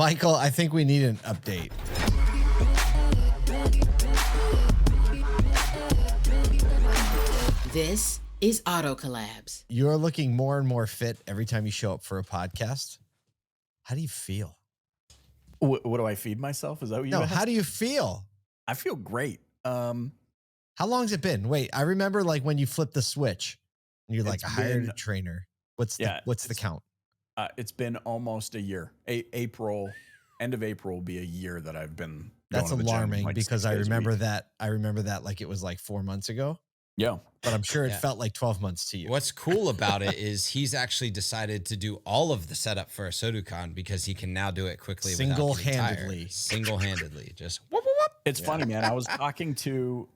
Michael, I think we need an update. This is Collabs. You're looking more and more fit every time you show up for a podcast. How do you feel? What do I feed myself? Is that what you asked? How do you feel? I feel great. How long's it been? Wait, I remember like when you flipped the switch and you're like, I hired a trainer. What's the count? It's been almost a year. End of April will be a year that I've been. That's alarming like because I remember that like it was like 4 months ago. Yeah. But I'm sure it felt like 12 months to you. What's cool about it is he's actually decided to do all of the setup for ASOTUCon because he can now do it quickly. Single-handedly. Just whoop, whoop, whoop. It's funny, man. I was talking to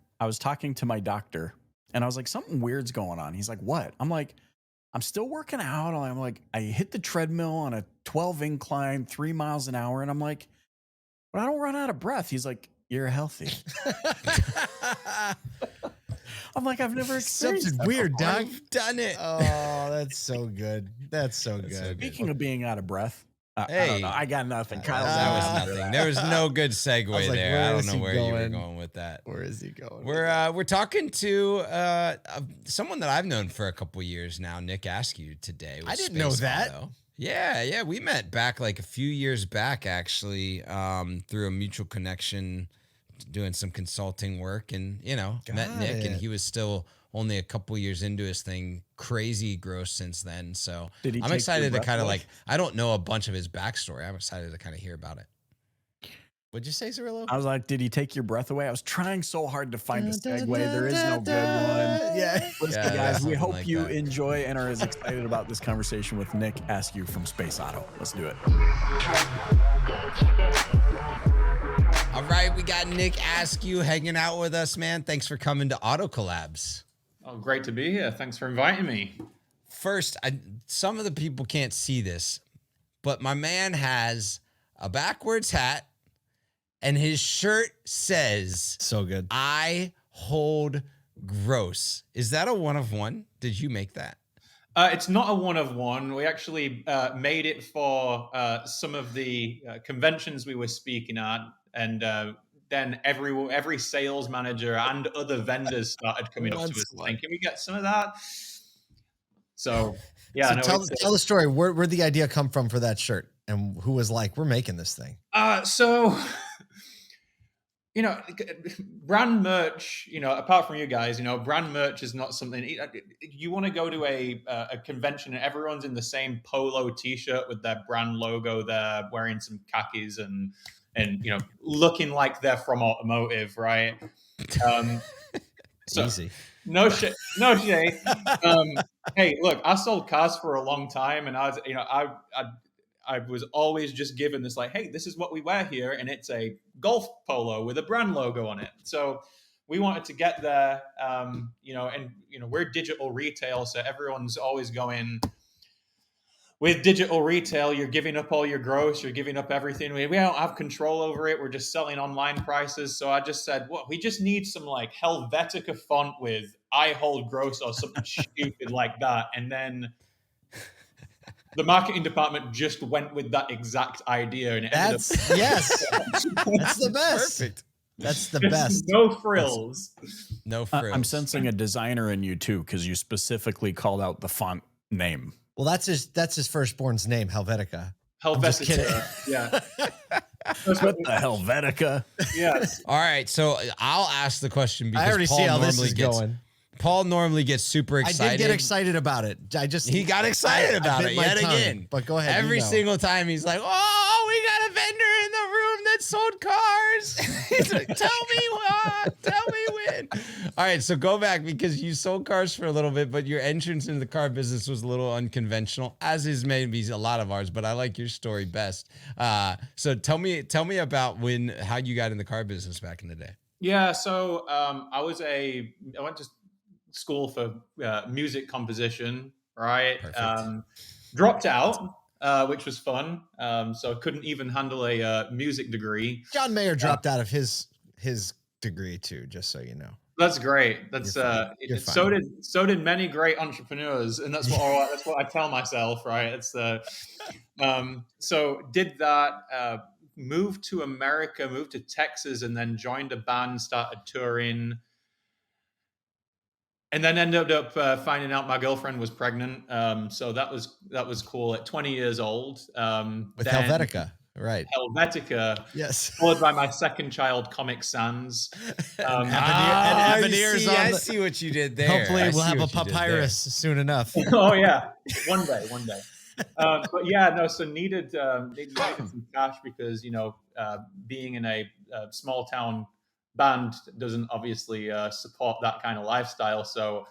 my doctor and I was like, something weird's going on. He's like, what? I'm like, I'm still working out. I'm like, I hit the treadmill on a 12 incline, 3 miles an hour. And I'm like, but I don't run out of breath. He's like, you're healthy. I'm like, I've never experienced something weird, Doug. I've done it. Oh, that's so good. That's so good. Speaking of being out of breath, hey, I don't know. I got nothing. Kyle, that was nothing. There was no good segue like, there. I don't know where you were going with that. Where is he going? We're talking to someone that I've known for a couple years now, Nick Askew, today. I didn't know that. Yeah, we met back like a few years back, actually, through a mutual connection, doing some consulting work, and met Nick, and he was still only a couple years into his thing. Crazy growth since then. So I'm excited to kind of I don't know a bunch of his backstory. I'm excited to kind of hear about it. What'd you say, Cirillo? I was like, did he take your breath away? I was trying so hard to find the segue. There is no good one. Yeah. Listen, guys, we hope like you that. enjoy and are as excited about this conversation with Nick Askew from Space Auto. Let's do it. All right, we got Nick Askew hanging out with us, man. Thanks for coming to Collabs. Oh, great to be here. Thanks for inviting me. First, some of the people can't see this, but my man has a backwards hat, and his shirt says, so good. I hold gross. Is that a one of one? Did you make that? It's not a one of one. We actually made it for some of the conventions we were speaking at, and then every sales manager and other vendors started coming up to us saying, "Can we get some of that?" So yeah, so tell the story. Where'd the idea come from for that shirt, and who was like, "We're making this thing"? So brand merch, apart from you guys, brand merch is not something you want to go to a convention and everyone's in the same polo t-shirt with their brand logo there, wearing some khakis and looking like they're from automotive, right? So easy. No shit. Hey, look, I sold cars for a long time, and I was always just given this like, hey, this is what we wear here, and it's a golf polo with a brand logo on it. So we wanted to get there, and we're digital retail, so everyone's always going. With digital retail, you're giving up all your gross, you're giving up everything. We don't have control over it. We're just selling online prices. So I just said, well, we just need some like Helvetica font with I hold gross or something stupid like that. And then the marketing department just went with that exact idea. And That's the best. Perfect. That's the best. No frills. No frills. I'm sensing a designer in you too, because you specifically called out the font name. Well, that's his firstborn's name, Helvetica. Helvetica. Yeah. What the Helvetica? Yes. All right, so I'll ask the question because I already see how this is going. Paul normally gets super excited. I did get excited about it. He got excited about it yet again. But go ahead. Every single time he's like, "Oh, we got a vendor in the room that sold cars." He's like, "Tell me what? Tell me when." All right, so go back because you sold cars for a little bit, but your entrance into the car business was a little unconventional, as is maybe a lot of ours. But I like your story best. So tell me about how you got in the car business back in the day. Yeah, so I went to school for music composition, right? Dropped out, which was fun. So I couldn't even handle a music degree. John Mayer dropped out of his degree too, just so you know. That's great. That's You're so fine. did many great entrepreneurs, and that's what I tell myself, right? It's the so did that. Moved to America, moved to Texas, and then joined a band, started touring, and then ended up finding out my girlfriend was pregnant. So that was cool. At 20 years old, With then Helvetica, right? Helvetica, Yes. followed by my second child, Comic Sans. And Avenir's on I the, see what you did there. hopefully we'll have a what you did there. papyrus soon enough. Oh yeah, one day. But yeah, no. So needed some cash because being in a small town band doesn't obviously support that kind of lifestyle. So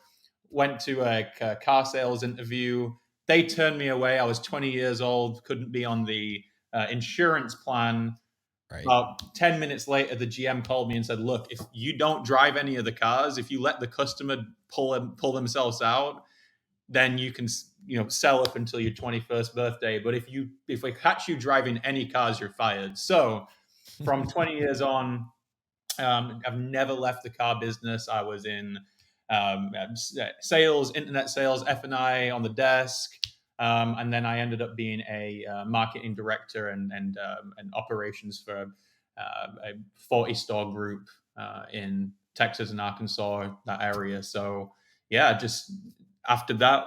went to a car sales interview. They turned me away. I was 20 years old, couldn't be on the insurance plan. Right. About 10 minutes later, the GM called me and said, "Look, if you don't drive any of the cars, if you let the customer pull themselves out, then you can sell up until your 21st birthday. But if we catch you driving any cars, you're fired." So from 20 years on, I've never left the car business. I was in sales, internet sales, F&I on the desk. And then I ended up being a marketing director and operations for a 40 store group in Texas and Arkansas, that area. So yeah, just after that,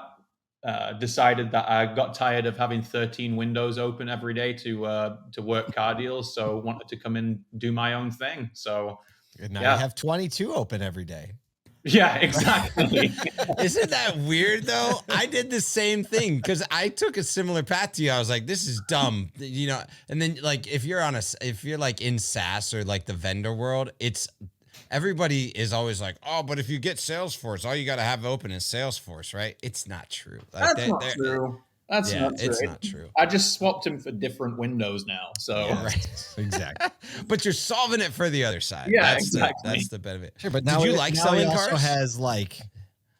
decided that I got tired of having 13 windows open every day to work car deals. So wanted to come in, do my own thing. So And now you have 22 open every day. Yeah, exactly. Isn't that weird though? I did the same thing because I took a similar path to you. I was like, this is dumb, and then like if you're like in SaaS or like the vendor world, everybody is always like, oh, but if you get Salesforce, all you got to have open is Salesforce, right? It's not true. Like, That's not true. That's not true. It's not true. I just swapped them for different windows now. So right, exactly. But you're solving it for the other side. Yeah, exactly. That's the benefit. Sure, but did you like selling cars? Also has like,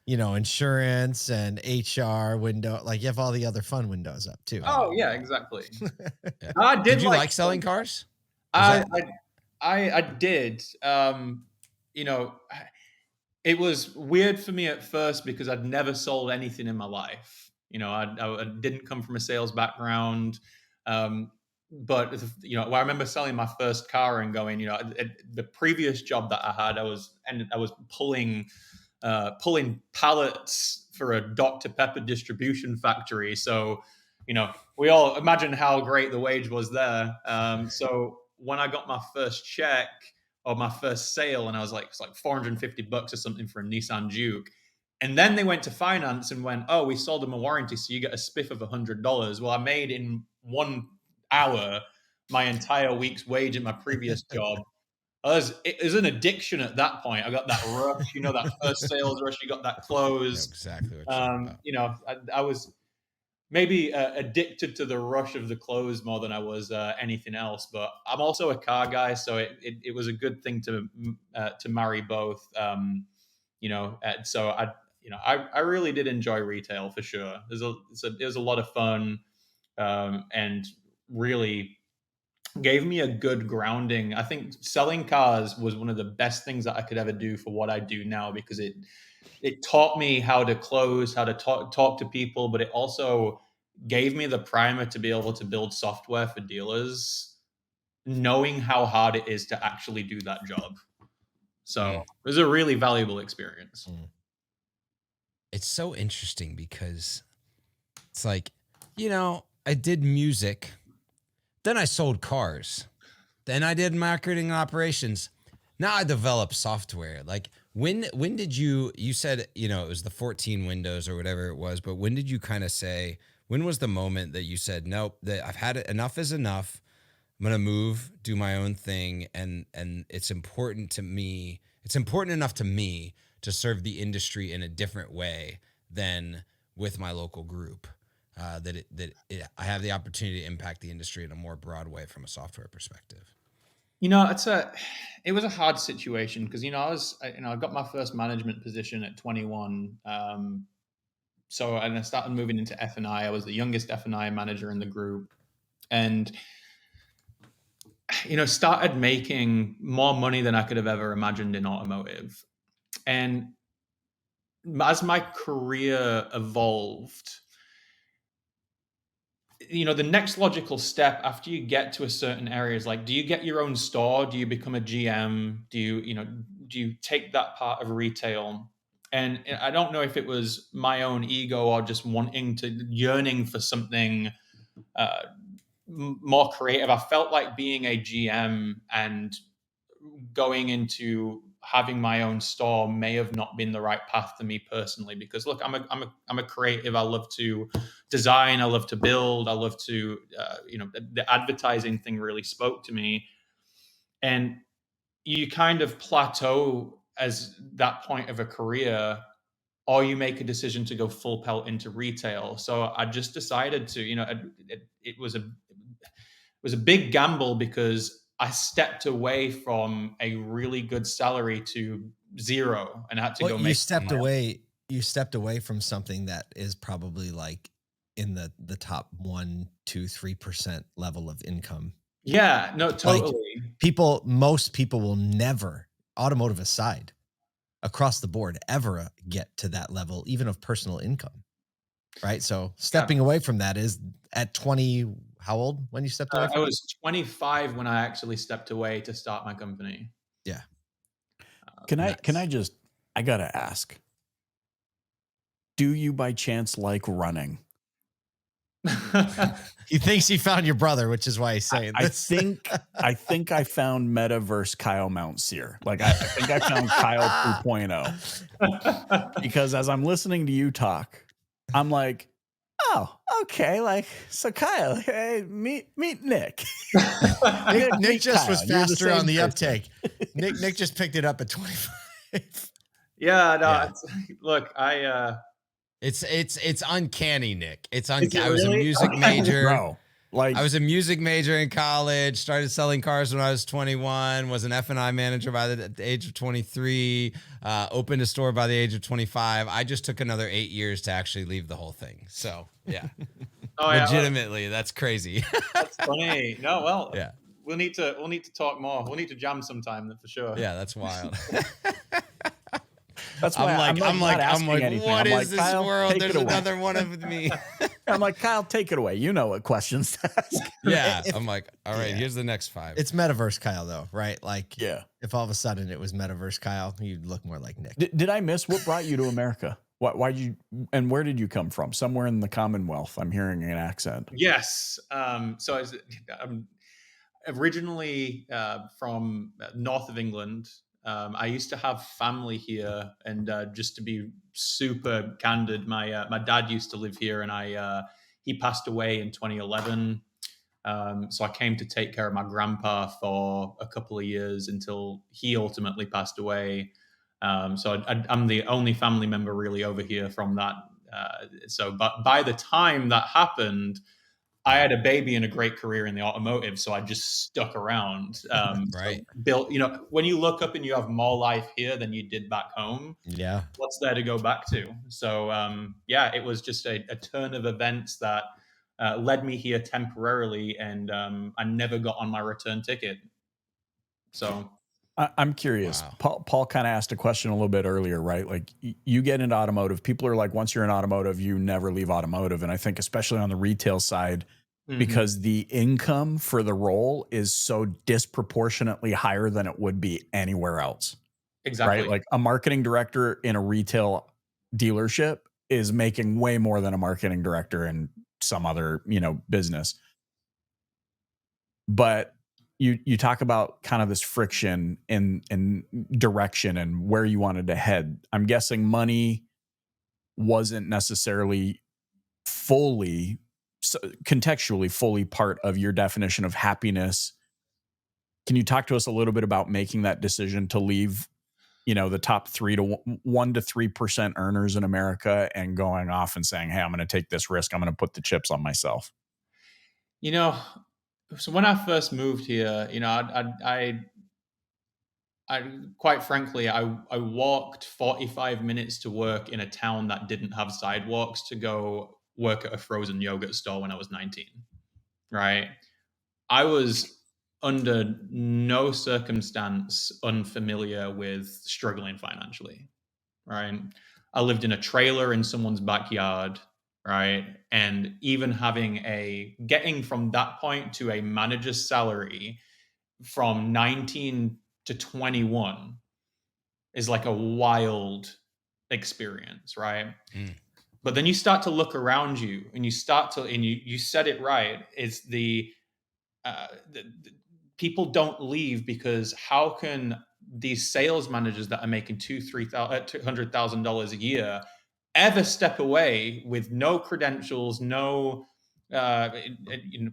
insurance and HR window. Like you have all the other fun windows up too. Oh yeah, exactly. Yeah. I did you like selling cars? I did. It was weird for me at first because I'd never sold anything in my life. I didn't come from a sales background. But I remember selling my first car and going, the previous job that I had, I was pulling pallets for a Dr. Pepper distribution factory. So, we all imagine how great the wage was there. So when I got my first check or my first sale, and I was like, it's like $450 or something for a Nissan Juke. And then they went to finance and went, oh, we sold them a warranty, so you get a spiff of $100. Well, I made in 1 hour my entire week's wage at my previous job. It was an addiction at that point. I got that rush, that first sales rush. You got that close. Exactly what I was maybe addicted to the rush of the close more than I was anything else. But I'm also a car guy, so it was a good thing to marry both. So I really did enjoy retail for sure. It was a lot of fun, and really gave me a good grounding. I think selling cars was one of the best things that I could ever do for what I do now, because it taught me how to close, how to talk to people, but it also gave me the primer to be able to build software for dealers, knowing how hard it is to actually do that job. So it was a really valuable experience. It's so interesting because it's like, I did music, then I sold cars, then I did marketing and operations. Now I develop software. Like when did you said, it was the 14 windows or whatever it was, but when did you kind of say, when was the moment that you said, nope, that I've had it, enough is enough. I'm going to move, do my own thing. And it's important to me. It's important enough to me to serve the industry in a different way than with my local group. I have the opportunity to impact the industry in a more broad way from a software perspective. It was a hard situation because, I got my first management position at 21. And I started moving into F&I. I was the youngest F&I manager in the group, and, started making more money than I could have ever imagined in automotive. And as my career evolved, the next logical step after you get to a certain area is like, do you get your own store? Do you become a GM? Do you take that part of retail? And I don't know if it was my own ego or just yearning for something more creative. I felt like being a GM and going into having my own store may have not been the right path for me personally, because look, I'm a creative. I love to design. I love to build. I love to, the advertising thing really spoke to me. And you kind of plateau as that point of a career, or you make a decision to go full pelt into retail. So I just decided to, it was a big gamble, because I stepped away from a really good salary to zero and had to go make. You stepped away from something that is probably like in the top 1, 2, 3% level of income. Yeah, no, totally. Like most people will never, automotive aside, across the board, ever get to that level, even of personal income. Right. So stepping away from that is at 20. How old when you stepped away? I was 25 when I actually stepped away to start my company. Yeah. I gotta ask, do you by chance like running? He thinks he found your brother, which is why he's saying this. I think I found metaverse Kyle Mountsier. Like I think I found Kyle 2.0. Because as I'm listening to you talk, I'm like, oh, okay. Like, so Kyle, hey, meet Nick. Nick just was faster on the uptake. Nick just picked it up at 25. Yeah, no, look, It's uncanny, Nick. It's uncanny. Really? I was a music major. Bro, I was a music major in college, started selling cars when I was 21, was an F&I manager by the age of 23, opened a store by the age of 25. I just took another 8 years to actually leave the whole thing. So, yeah. Legitimately, that's crazy. That's funny. No, well, yeah. We'll need to talk more. We'll need to jam sometime for sure. Yeah, that's wild. That's why I'm like, what is this world? There's another one of me. I'm like, Kyle, take it away. You know what questions to ask. Yeah. I'm like, all right, here's the next 5. It's metaverse Kyle though, right? Like, yeah. If all of a sudden it was metaverse Kyle, you'd look more like Nick. Did I miss what brought you to America? Why did you, and where did you come from? Somewhere in the Commonwealth. I'm hearing an accent. Yes. So I'm originally from north of England. I used to have family here, and just to be super candid, my dad used to live here, and he passed away in 2011. So I came to take care of my grandpa for a couple of years until he ultimately passed away. So I'm the only family member really over here from that. But by the time that happened, I had a baby and a great career in the automotive, so I just stuck around. Right. So built, when you look up and you have more life here than you did back home, yeah, what's there to go back to? So, it was just a turn of events that led me here temporarily, and I never got on my return ticket. So I'm curious. Wow. Paul kind of asked a question a little bit earlier, right? Like you get into automotive. People are like, once you're in automotive, you never leave automotive. And I think especially on the retail side, because the income for the role is so disproportionately higher than it would be anywhere else. Exactly. Right? Like a marketing director in a retail dealership is making way more than a marketing director in some other, business. But you talk about kind of this friction in direction and where you wanted to head. I'm guessing money wasn't necessarily contextually fully part of your definition of happiness. Can you talk to us a little bit about making that decision to leave, the top 1 to 3% earners in America and going off and saying, hey, I'm going to take this risk. I'm going to put the chips on myself. So when I first moved here, I quite frankly, I walked 45 minutes to work in a town that didn't have sidewalks to go work at a frozen yogurt store when I was 19, right? I was under no circumstance unfamiliar with struggling financially. right? I lived in a trailer in someone's backyard, right? And even getting from that point to a manager's salary from 19 to 21 is like a wild experience, right? Mm. But then you start to look around you and you said it right, is the people don't leave because how can these sales managers that are making $200,000 a year ever step away with no credentials, uh,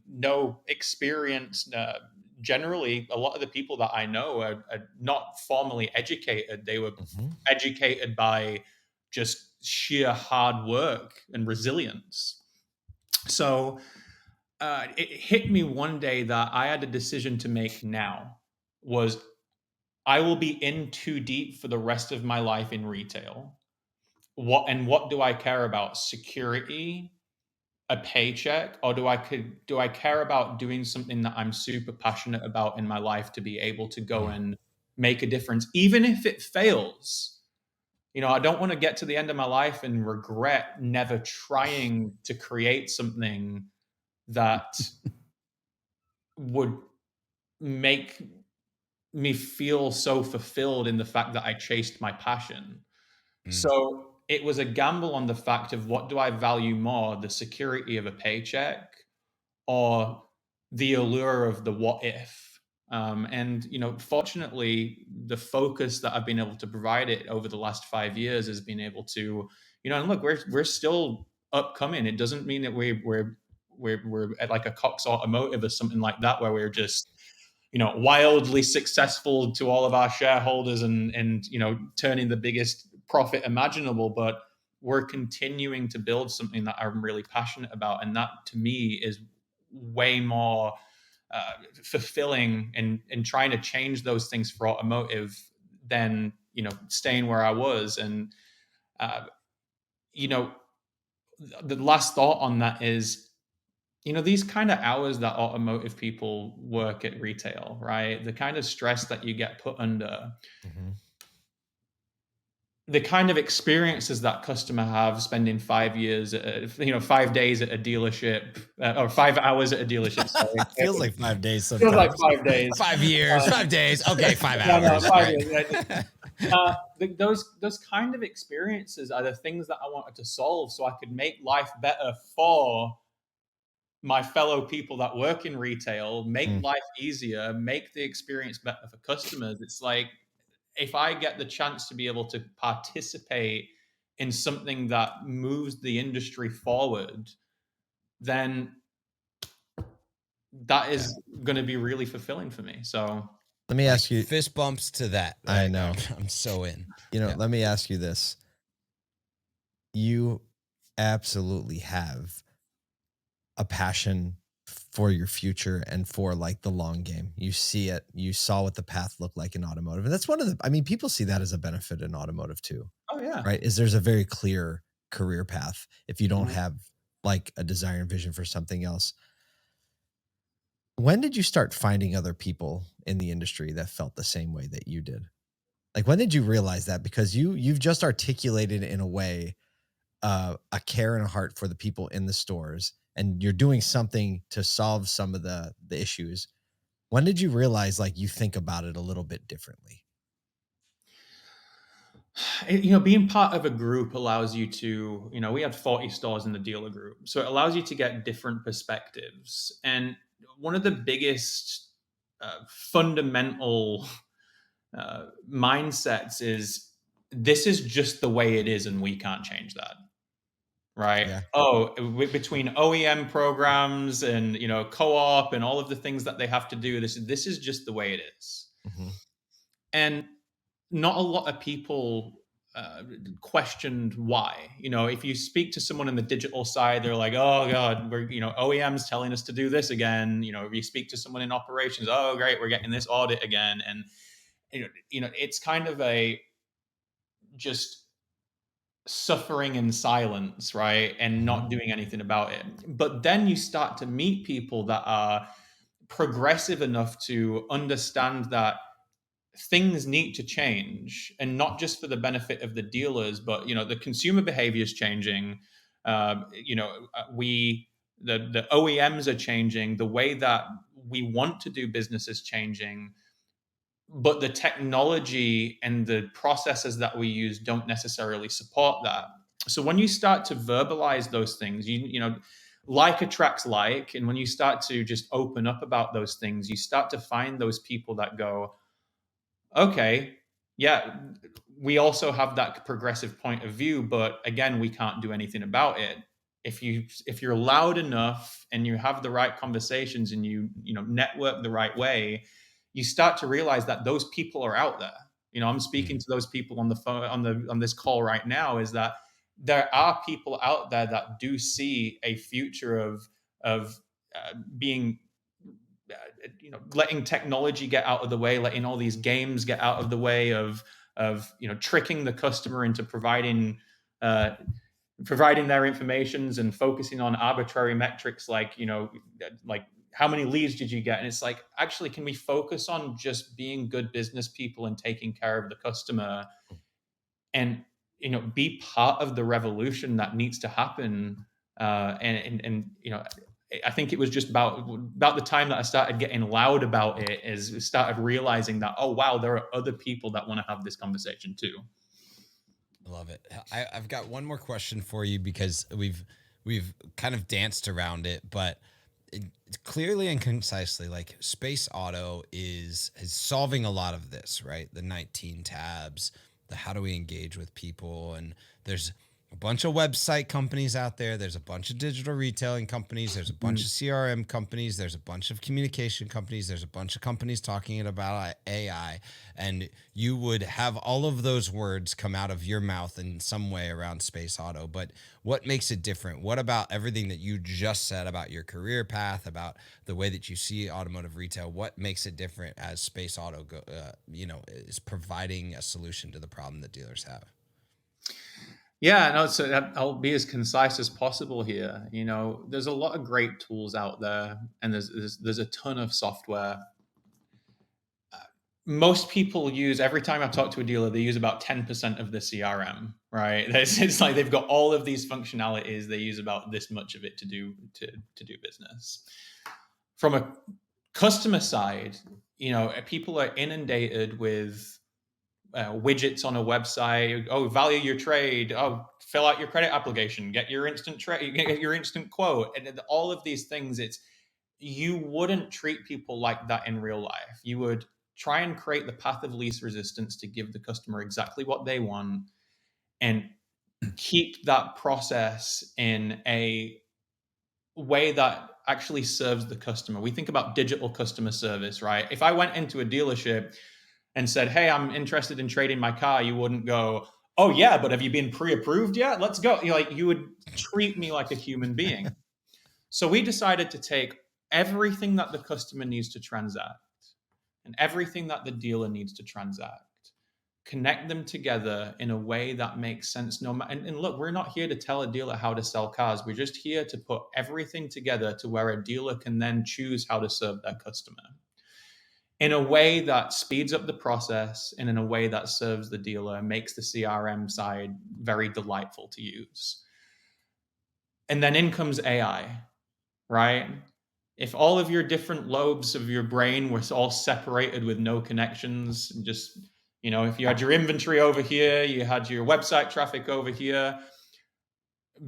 no experience? Generally, a lot of the people that I know are not formally educated. They were Mhm. educated by just sheer hard work and resilience. So it hit me one day that I had a decision to make now. Was I will be in too deep for the rest of my life in retail. What do I care about? Security, a paycheck, or do I care about doing something that I'm super passionate about in my life to be able to go Mm. and make a difference, even if it fails? I don't want to get to the end of my life and regret never trying to create something that would make me feel so fulfilled in the fact that I chased my passion. Mm. So it was a gamble on the fact of what do I value more, the security of a paycheck or the allure of the what if? And fortunately, the focus that I've been able to provide it over the last 5 years has been able to, and look, we're still upcoming. It doesn't mean that we're at like a Cox Automotive or something like that, where we're just wildly successful to all of our shareholders and turning the biggest profit imaginable, but we're continuing to build something that I'm really passionate about, and that to me is way more fulfilling and trying to change those things for automotive than staying where I was. And uh, you know the last thought on that is, these kind of hours that automotive people work at retail, right? The kind of stress that you get put under, Mhm. the kind of experiences that customer have spending 5 years, 5 days at a dealership, or 5 hours at a dealership. Sorry, Feels like 5 days feels like sometimes. 5 days. 5 years, Um, 5 days. Okay, 5 no, no, hours. 5 Right. years. Those kind of experiences are the things that I wanted to solve, so I could make life better for my fellow people that work in retail, make Mm. life easier, make the experience better for customers. It's like if I get the chance to be able to participate in something that moves the industry forward, then that Yeah. is going to be really fulfilling for me. So, Let me Like ask you, fist bumps to that. I Like, know. I'm so in. Yeah. Let me ask you this. You absolutely have a passion for your future and for like the long game. You see it. You saw what the path looked like in automotive. And that's one of the, I mean, people see that as a benefit in automotive too, oh yeah. right? Is there's a very clear career path if you don't Mhm. have like a desire and vision for something else. When did you start finding other people in the industry that felt the same way that you did? Like when did you realize that? Because you've just articulated in a way a care and a heart for the people in the stores, and you're doing something to solve some of the issues. When did you realize like you think about it a little bit differently? Being part of a group allows you to, we had 40 stores in the dealer group. So it allows you to get different perspectives. And one of the biggest fundamental mindsets is this is just the way it is and we can't change that. Right. Yeah. Oh, between OEM programs and, co-op and all of the things that they have to do, this is just the way it is. Mhm. And not a lot of people questioned why. If you speak to someone in the digital side, they're like, "Oh God, we're OEM's telling us to do this again." If you speak to someone in operations, "Oh great, we're getting this audit again," and it's kind of a just suffering in silence, right, and Mhm. not doing anything about it. But then you start to meet people that are progressive enough to understand that things need to change, and not just for the benefit of the dealers, but the consumer behavior is changing. The OEMs are changing. The way that we want to do business is changing, but the technology and the processes that we use don't necessarily support that. So when you start to verbalize those things, like attracts like, and when you start to just open up about those things, you start to find those people that go, okay, yeah, we also have that progressive point of view, but again, we can't do anything about it. If you're loud enough and you have the right conversations and you network the right way, you start to realize that those people are out there. I'm speaking to those people on the phone on this call right now. Is that there are people out there that do see a future of being letting technology get out of the way, letting all these games get out of the way of tricking the customer into providing their informations and focusing on arbitrary metrics like how many leads did you get? And it's like, actually, can we focus on just being good business people and taking care of the customer, and be part of the revolution that needs to happen? I think it was just about the time that I started getting loud about it, is started realizing that, oh wow, there are other people that want to have this conversation too. I love it. I've got one more question for you, because we've kind of danced around it, but clearly and concisely, like Space Auto is solving a lot of this, right? The 19 tabs, the how do we engage with people, and there's a bunch of website companies out there. There's a bunch of digital retailing companies. There's a bunch of CRM companies. There's a bunch of communication companies. There's a bunch of companies talking about AI. And you would have all of those words come out of your mouth in some way around Space Auto. But what makes it different? What about everything that you just said about your career path, about the way that you see automotive retail? What makes it different as Space Auto is providing a solution to the problem that dealers have? Yeah, no, so I'll be as concise as possible here. There's a lot of great tools out there, and there's a ton of software. Most people use, every time I talk to a dealer, they use about 10% of the CRM, right? It's like they've got all of these functionalities. They use about this much of it to do business. From a customer side, people are inundated with widgets on a website. Oh, value your trade. Oh, fill out your credit application. Get your instant trade. Get your instant quote. And all of these things. You wouldn't treat people like that in real life. You would try and create the path of least resistance to give the customer exactly what they want, and keep that process in a way that actually serves the customer. We think about digital customer service, right? If I went into a dealership and said, hey, I'm interested in trading my car, you wouldn't go, oh yeah, but have you been pre-approved yet? Let's go. You would treat me like a human being. So we decided to take everything that the customer needs to transact and everything that the dealer needs to transact, connect them together in a way that makes sense. And look, we're not here to tell a dealer how to sell cars. We're just here to put everything together to where a dealer can then choose how to serve their customer in a way that speeds up the process and in a way that serves the dealer, makes the CRM side very delightful to use. And then in comes AI, right? If all of your different lobes of your brain were all separated with no connections, just, if you had your inventory over here, you had your website traffic over here,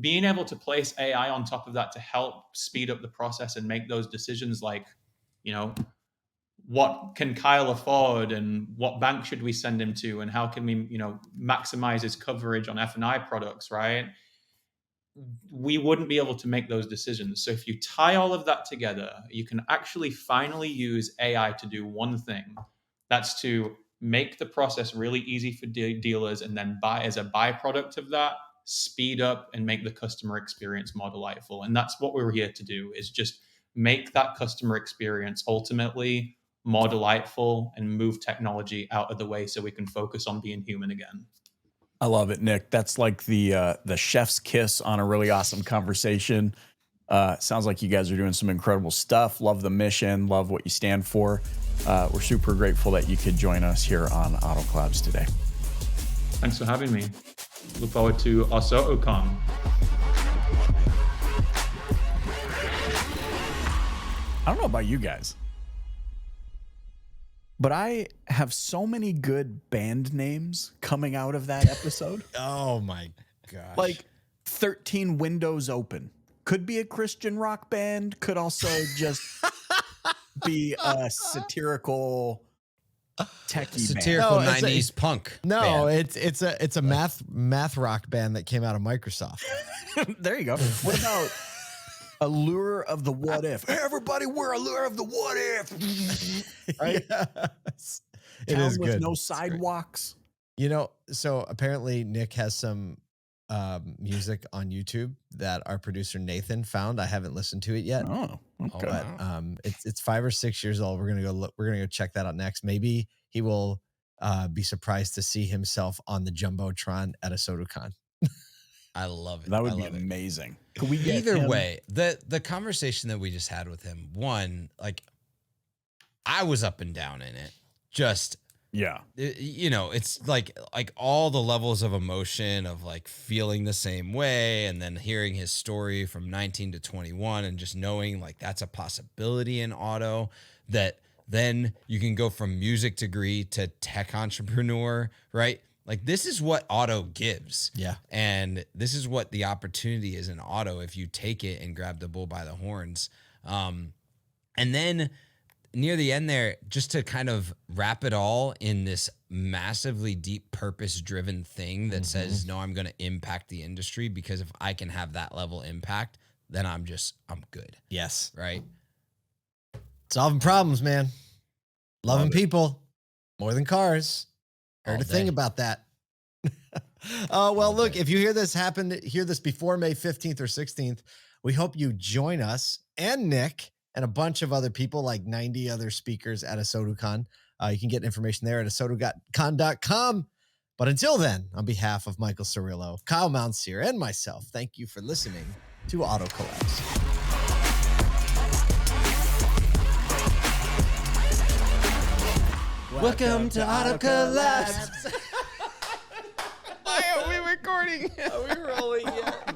being able to place AI on top of that to help speed up the process and make those decisions like, what can Kyle afford and what bank should we send him to and how can we, maximize his coverage on F&I products, right? We wouldn't be able to make those decisions. So if you tie all of that together, you can actually finally use AI to do one thing. That's to make the process really easy for dealers, and then as a byproduct of that, speed up and make the customer experience more delightful. And that's what we're here to do, is just make that customer experience ultimately more delightful and move technology out of the way so we can focus on being human again. I love it, Nick. That's like the chef's kiss on a really awesome conversation. Sounds like you guys are doing some incredible stuff. Love the mission. Love what you stand for. We're super grateful that you could join us here on Auto Collabs today. Thanks for having me. Look forward to ASOTU. I don't know about you guys, but I have so many good band names coming out of that episode. Oh my gosh. Like 13 Windows Open. Could be a Christian rock band. Could also just be a satirical techie satirical No, it's a- 90s punk. no, band. it's a math rock band that came out of Microsoft. band. There you go. What about Allure of the What If? Everybody, we're Allure of the What If. Right? Yes. It Town is with good. no It's great. sidewalks. You know, so apparently Nick has some music on YouTube that our producer Nathan found. I haven't listened to it yet, Oh, okay. but it's 5 or 6 years old. We're gonna go look. We're gonna go check that out next. Maybe he will be surprised to see himself on the jumbotron at ASOTU. I love it. That would I be love it. amazing. Could we get Either him- way, the conversation that we just had with him, one, like, I was up and down in it. Just, Yeah. you know, it's like all the levels of emotion of like feeling the same way, and then hearing his story from 19 to 21 and just knowing like that's a possibility in auto, that then you can go from music degree to tech entrepreneur, right? Like, this is what auto gives. Yeah. And this is what the opportunity is in auto if you take it and grab the bull by the horns. And then near the end there, just to kind of wrap it all in this massively deep purpose-driven thing that says, no, I'm going to impact the industry, because if I can have that level impact, then I'm good, Yes. right? Solving problems, man. Loving Love it. people more than cars. Heard All a thing day. about that. Well, All look, day. if you hear this before May 15th or 16th, we hope you join us and Nick and a bunch of other people, like 90 other speakers at ASOTUCon. You can get information there at ASOTUcon.com. But until then, on behalf of Michael Cirillo, Kyle Mountsier, and myself, thank you for listening to Auto Collabs. Welcome to Auto Collabs. Why are we recording? Are we rolling yet?